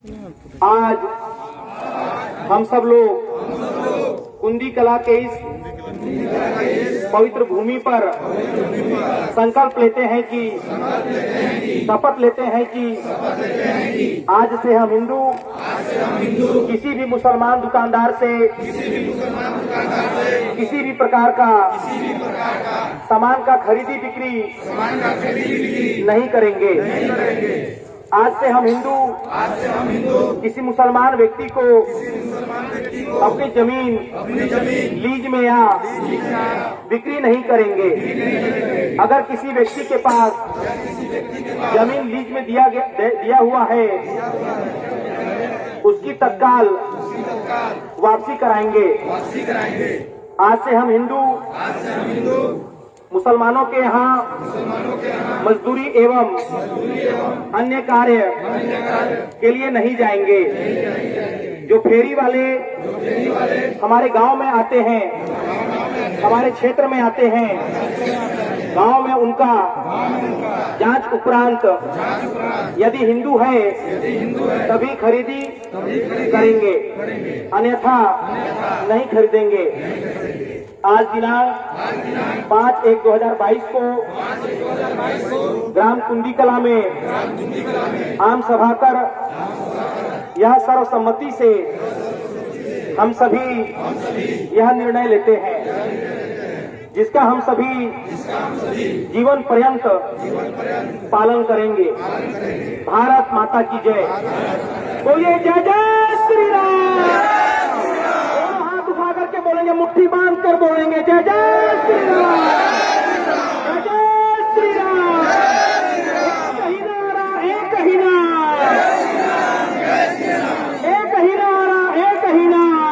आज हम सब लोग कुंदी कला के इस पवित्र भूमि पर संकल्प लेते हैं कि शपथ लेते हैं कि आज से हम हिंदू किसी भी मुसलमान दुकानदार से किसी भी प्रकार का सामान का खरीदी बिक्री नहीं करेंगे। आज से हम हिंदू किसी मुसलमान व्यक्ति को अपनी जमीन लीज में या बिक्री नहीं करेंगे। अगर किसी व्यक्ति के पास जमीन लीज में दिया हुआ है, उसकी तत्काल वापसी कराएंगे। आज से हम हिंदू मुसलमानों के यहाँ मजदूरी एवं अन्य कार्य के लिए नहीं जाएंगे। जो फेरी वाले हमारे गांव में आते हैं, हमारे क्षेत्र में आते हैं, गांव में उनका जांच उपरांत यदि हिंदू है तभी खरीदी करेंगे, अन्यथा नहीं खरीदेंगे। आज दिनांक 5/1/2022 को ग्राम कुंदी कला में आम सभा कर यह सर्वसम्मति से हम सभी यह निर्णय लेते हैं, जिसका हम सभी जीवन पर्यंत पालन करेंगे। भारत माता की जय। बोलिए जय जय श्री राम। हाथ उठा करके बोलेंगे, मुट्ठी बांध कर बोलेंगे जय जय श्री राम, जय जय श्री राम। एक ही नारा, एक ही नारा, एक ही नारा, एक ही नारा।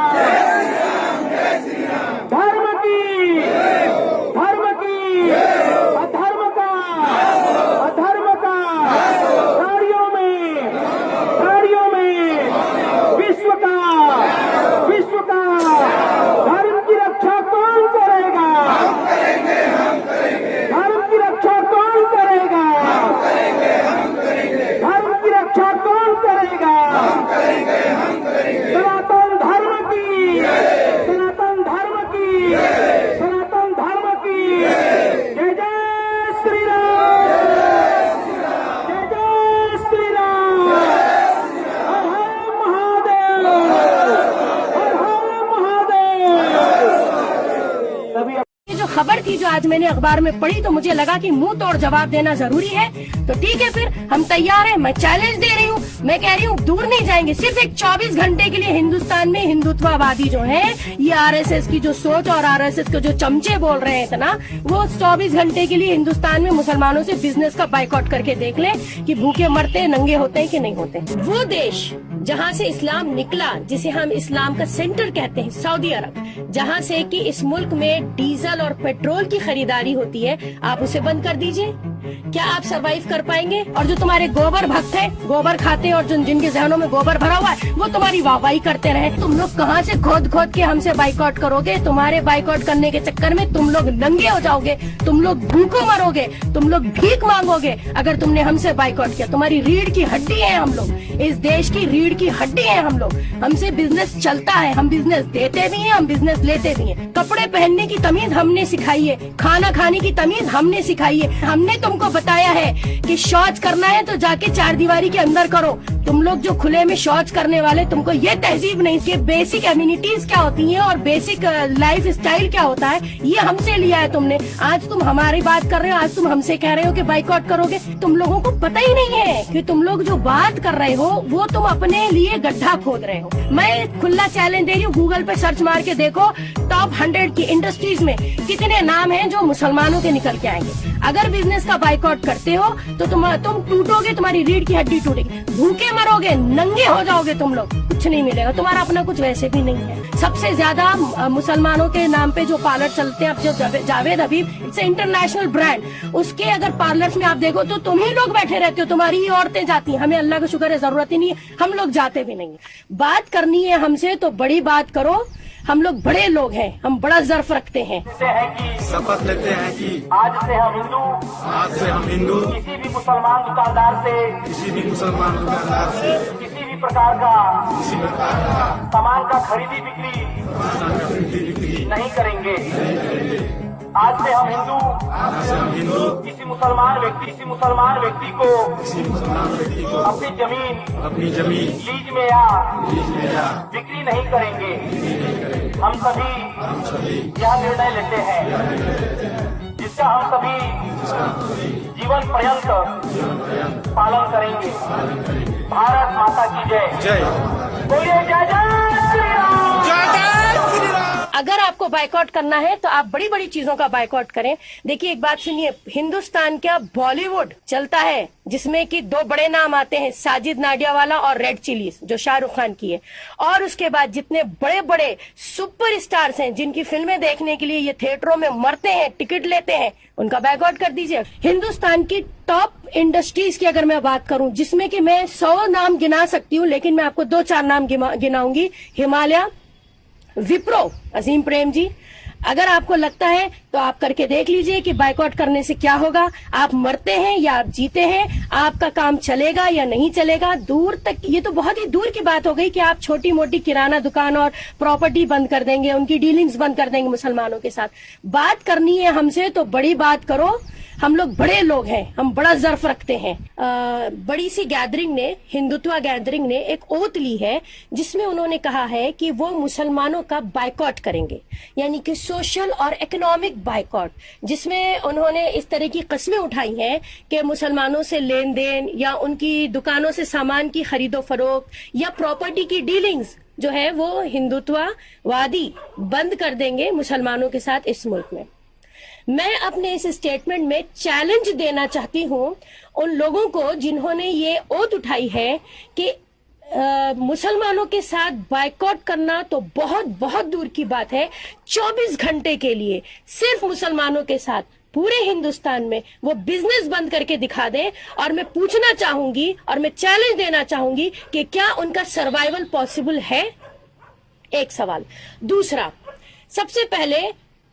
धर्म की, अधर्म का, गाड़ियों में विश्व का धर्म की रक्षा कौन करेगा? धर्म की रक्षा कौन करेगा? धर्म की रक्षा कौन करेगा? सनातन धर्म की, सनातन धर्म की, सनातन धर्म की जय जय श्री राम, जय जय श्री राम। हर हर महादेव, हर हर महादेव। सभी ये जो खबर थी जो आज मैंने अखबार में पढ़ी, तो मुझे लगा कि मुंह तोड़ जवाब देना जरूरी है। तो ठीक है, फिर हम तैयार हैं। मैं चैलेंज दे रही हूँ, मैं कह रही हूँ दूर नहीं जाएंगे। सिर्फ एक 24 घंटे के लिए हिंदुस्तान में हिंदुत्ववादी जो है, ये आरएसएस की जो सोच और आरएसएस के जो चमचे बोल रहे हैं इतना, वो 24 घंटे के लिए हिंदुस्तान में मुसलमानों से बिजनेस का बाइकआउट करके देख ले कि भूखे मरते नंगे होते हैं कि नहीं होते। वो देश जहाँ से इस्लाम निकला, जिसे हम इस्लाम का सेंटर कहते हैं, सऊदी अरब, जहाँ से कि इस मुल्क में डीजल और पेट्रोल की खरीदारी होती है, आप उसे बंद कर दीजिए। क्या आप सरवाइव कर पाएंगे? और जो तुम्हारे गोबर भक्त हैं, गोबर खाते हैं और जिनके जहनों में गोबर भरा हुआ है, वो तुम्हारी वाहवाही करते रहे। तुम लोग कहाँ से खोद खोद के हमसे बाइकआउट करोगे? तुम्हारे बाइकआउट करने के चक्कर में तुम लोग नंगे हो जाओगे, तुम लोग भूखों मरोगे, तुम लोग भीख मांगोगे। अगर तुमने हमसे बाइकआउट किया, तुम्हारी रीढ़ की हड्डी है हम लोग, इस देश की रीढ़ की हड्डी है हम लोग। हमसे बिजनेस चलता है, हम बिजनेस देते भी हैं, हम बिजनेस लेते भी हैं। कपड़े पहनने की तमीज हमने सिखाई है, खाना खाने की तमीज हमने सिखाई है। हमने तुमको बताया है कि शौच करना है तो जाके 4 दीवारी के अंदर करो। तुम लोग जो खुले में शौच करने वाले, तुमको ये तहजीब नहीं कि बेसिक एमिनिटीज क्या होती हैं और बेसिक लाइफ स्टाइल क्या होता है, ये हमसे लिया है तुमने। आज तुम हमारी बात कर रहे हो, आज तुम हमसे कह रहे हो कि बाइकआउट करोगे। तुम लोगों को पता ही नहीं है कि तुम लोग जो बात कर रहे हो वो तुम अपने लिए गड्ढा खोद रहे हो। मैं खुला चैलेंज दे रही हूँ, गूगल पे सर्च मार के देखो, टॉप 100 की इंडस्ट्रीज में कितने नाम हैं जो मुसलमानों के निकल के आएंगे। अगर बिजनेस का बाइकआउट करते हो तो तुम टूटोगे, तुम्हारी रीढ़ की हड्डी टूटेगी, भूखे मरोगे, नंगे हो जाओगे, तुम लोग कुछ नहीं मिलेगा। तुम्हारा अपना कुछ वैसे भी नहीं है। सबसे ज्यादा मुसलमानों के नाम पे जो पार्लर चलते हैं, अब जो जावेद हबीब, इट्स इंटरनेशनल ब्रांड, उसके अगर पार्लर्स में आप देखो तो तुम ही लोग बैठे रहते हो, तुम्हारी ही औरतें जाती हैं। हमें अल्लाह का शुक्र है, जरूरत ही नहीं है, हम लोग जाते भी नहीं। बात करनी है हमसे तो बड़ी बात करो। हम लोग बड़े लोग हैं, हम बड़ा ज़र्फ रखते हैं। शपथ लेते हैं कि आज से हम हिंदू किसी भी मुसलमान दुकानदार से किसी भी प्रकार का सामान का खरीदी बिक्री नहीं करेंगे। आज से हम हिंदू किसी मुसलमान व्यक्ति को अपनी जमीन लीज में या बिक्री नहीं करेंगे। हम सभी यह निर्णय लेते हैं जिसका हम सभी जीवन पर्यंत पालन करेंगे। भारत माता की जय। बोलिए जय जय श्री राम। अगर आपको बायकॉट करना है तो आप बड़ी बड़ी चीजों का बायकॉट करें। देखिए एक बात सुनिए, हिंदुस्तान क्या बॉलीवुड चलता है जिसमें कि दो बड़े नाम आते हैं, साजिद नाडियावाला और रेड चिलीज जो शाहरुख खान की है, और उसके बाद जितने बड़े बड़े सुपर स्टार्स हैं जिनकी फिल्में देखने के लिए ये थिएटरों में मरते हैं, टिकट लेते हैं, उनका बायकॉट कर दीजिए। हिंदुस्तान की टॉप इंडस्ट्रीज की अगर मैं बात करूं जिसमें कि मैं 100 नाम गिना सकती हूं, लेकिन मैं आपको 2-4 नाम गिनाऊंगी। हिमालय, विप्रो, अजीम प्रेम जी। अगर आपको लगता है तो आप करके देख लीजिए कि बायकॉट करने से क्या होगा। आप मरते हैं या आप जीते हैं, आपका काम चलेगा या नहीं चलेगा। दूर तक ये तो बहुत ही दूर की बात हो गई कि आप छोटी मोटी किराना दुकान और प्रॉपर्टी बंद कर देंगे, उनकी डीलिंग्स बंद कर देंगे मुसलमानों के साथ। बात करनी है हमसे तो बड़ी बात करो। हम लोग बड़े लोग हैं, हम बड़ा ज़र्फ रखते हैं। बड़ी सी गैदरिंग ने, हिंदुत्व गैदरिंग ने एक ओथ ली है जिसमें उन्होंने कहा है कि वो मुसलमानों का बायकॉट करेंगे, यानी कि सोशल और इकोनॉमिक बायकॉट, जिसमें उन्होंने इस तरह की कस्में उठाई हैं कि मुसलमानों से लेन देन या उनकी दुकानों से सामान की खरीदो फरोख्त या प्रॉपर्टी की डीलिंग्स जो है वो हिंदुत्ववादी बंद कर देंगे मुसलमानों के साथ इस मुल्क में। मैं अपने इस स्टेटमेंट में चैलेंज देना चाहती हूं उन लोगों को जिन्होंने ये ओथ उठाई है कि मुसलमानों के साथ बायकॉट करना तो बहुत बहुत दूर की बात है। 24 घंटे के लिए सिर्फ मुसलमानों के साथ पूरे हिंदुस्तान में वो बिजनेस बंद करके दिखा दें, और मैं पूछना चाहूंगी और मैं चैलेंज देना चाहूंगी कि क्या उनका सर्वाइवल पॉसिबल है। एक सवाल। दूसरा, सबसे पहले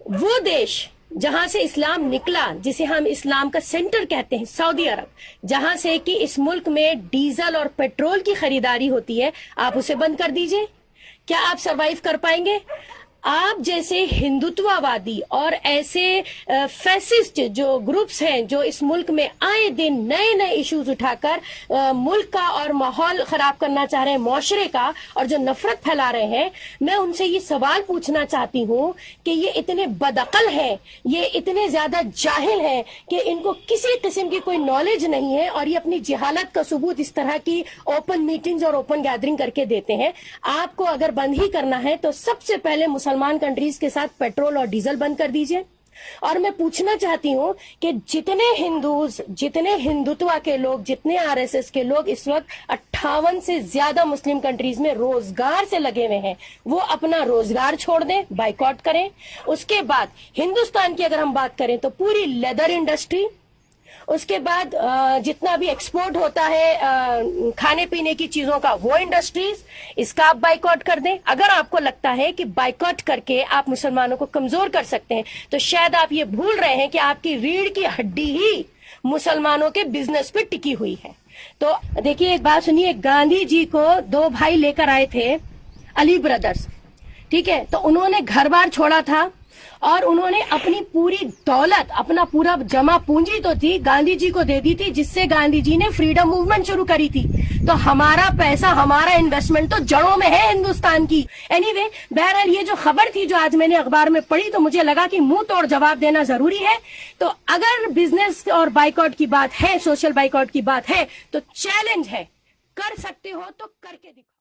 वो देश जहां से इस्लाम निकला, जिसे हम इस्लाम का सेंटर कहते हैं, सऊदी अरब, जहां से कि इस मुल्क में डीजल और पेट्रोल की खरीदारी होती है, आप उसे बंद कर दीजिए। क्या आप सरवाइव कर पाएंगे? आप जैसे हिंदुत्ववादी और ऐसे फैसिस्ट जो ग्रुप्स हैं जो इस मुल्क में आए दिन नए नए इश्यूज उठाकर मुल्क का और माहौल खराब करना चाह रहे हैं, मुआशरे का, और जो नफरत फैला रहे हैं, मैं उनसे ये सवाल पूछना चाहती हूँ कि ये इतने बदअकल हैं, ये इतने ज्यादा जाहिल हैं कि इनको किसी किस्म की कोई नॉलेज नहीं है और ये अपनी जहालत का सबूत इस तरह की ओपन मीटिंग्स और ओपन गैदरिंग करके देते हैं। आपको अगर बंद ही करना है तो सबसे पहले मुसलमान कंट्रीज के साथ पेट्रोल और डीजल बंद कर दीजिए। और मैं पूछना चाहती हूं कि जितने हिंदूज, जितने हिंदुत्व के लोग, जितने आरएसएस के लोग इस वक्त 58 से ज्यादा मुस्लिम कंट्रीज में रोजगार से लगे हुए हैं, वो अपना रोजगार छोड़ दें, बायकॉट करें। उसके बाद हिंदुस्तान की अगर हम बात करें तो पूरी लेदर इंडस्ट्री, उसके बाद जितना भी एक्सपोर्ट होता है खाने पीने की चीजों का, वो इंडस्ट्रीज, इसका आप बायकॉट कर दें। अगर आपको लगता है कि बायकॉट करके आप मुसलमानों को कमजोर कर सकते हैं तो शायद आप ये भूल रहे हैं कि आपकी रीढ़ की हड्डी ही मुसलमानों के बिजनेस पे टिकी हुई है। तो देखिए एक बात सुनिए, गांधी जी को 2 भाई लेकर आए थे, अली ब्रदर्स, ठीक है, तो उन्होंने घर बार छोड़ा था और उन्होंने अपनी पूरी दौलत, अपना पूरा जमा पूंजी तो थी, गांधी जी को दे दी थी, जिससे गांधी जी ने फ्रीडम मूवमेंट शुरू करी थी। तो हमारा पैसा, हमारा इन्वेस्टमेंट तो जड़ों में है हिंदुस्तान की। एनीवे, बहरहाल ये जो खबर थी जो आज मैंने अखबार में पढ़ी तो मुझे लगा कि मुंह तोड़ जवाब देना जरूरी है। तो अगर बिजनेस और बायकॉट की बात है, सोशल बायकॉट की बात है, तो चैलेंज है, कर सकते हो तो करके दिखाओ।